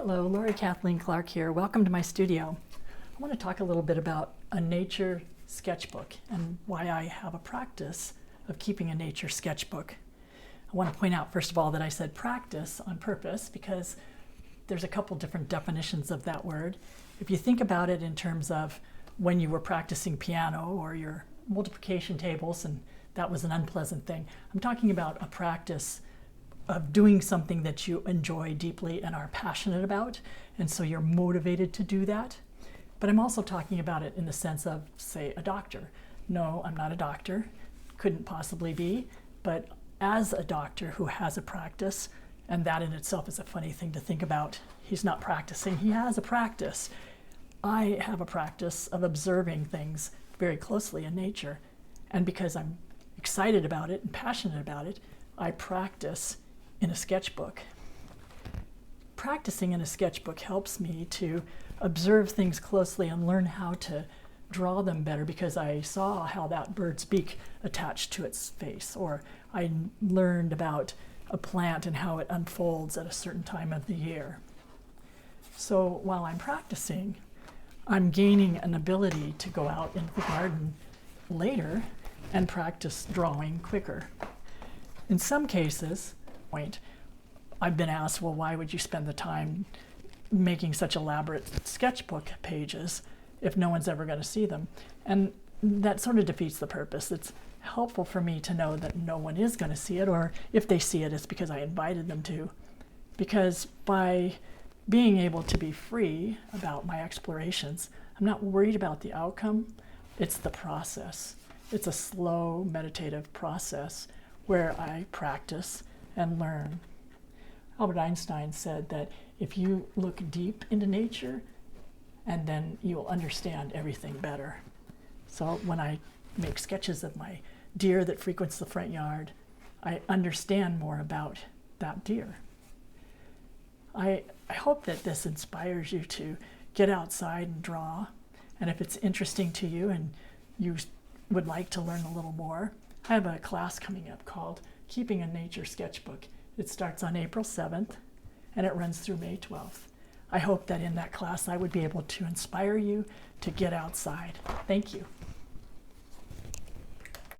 Hello, Lori Kathleen Clark here. Welcome to my studio. I want to talk a little bit about a nature sketchbook and why I have a practice of keeping a nature sketchbook. I want to point out, first of all, that I said practice on purpose because there's a couple different definitions of that word. If you think about it in terms of when you were practicing piano or your multiplication tables, and that was an unpleasant thing, I'm talking about a practice of doing something that you enjoy deeply and are passionate about, and so you're motivated to do that. But I'm also talking about it in the sense of, say, a doctor. No, I'm not a doctor, couldn't possibly be, but as a doctor who has a practice, and that in itself is a funny thing to think about. He's not practicing, he has a practice. I have a practice of observing things very closely in nature, and because I'm excited about it and passionate about it, I practice in a sketchbook. Practicing in a sketchbook helps me to observe things closely and learn how to draw them better because I saw how that bird's beak attached to its face, or I learned about a plant and how it unfolds at a certain time of the year. So while I'm practicing, I'm gaining an ability to go out into the garden later and practice drawing quicker. In some cases, I've been asked, well, why would you spend the time making such elaborate sketchbook pages if no one's ever going to see them? And that sort of defeats the purpose. It's helpful for me to know that no one is going to see it, or if they see it, it's because I invited them to. Because by being able to be free about my explorations, I'm not worried about the outcome. It's the process. It's a slow, meditative process where I practice and learn. Albert Einstein said that if you look deep into nature, and then you'll understand everything better. So when I make sketches of my deer that frequents the front yard, I understand more about that deer. I hope that this inspires you to get outside and draw. And if it's interesting to you and you would like to learn a little more, I have a class coming up called Keeping a Nature Sketchbook. It starts on April 7th and it runs through May 12th. I hope that in that class I would be able to inspire you to get outside. Thank you.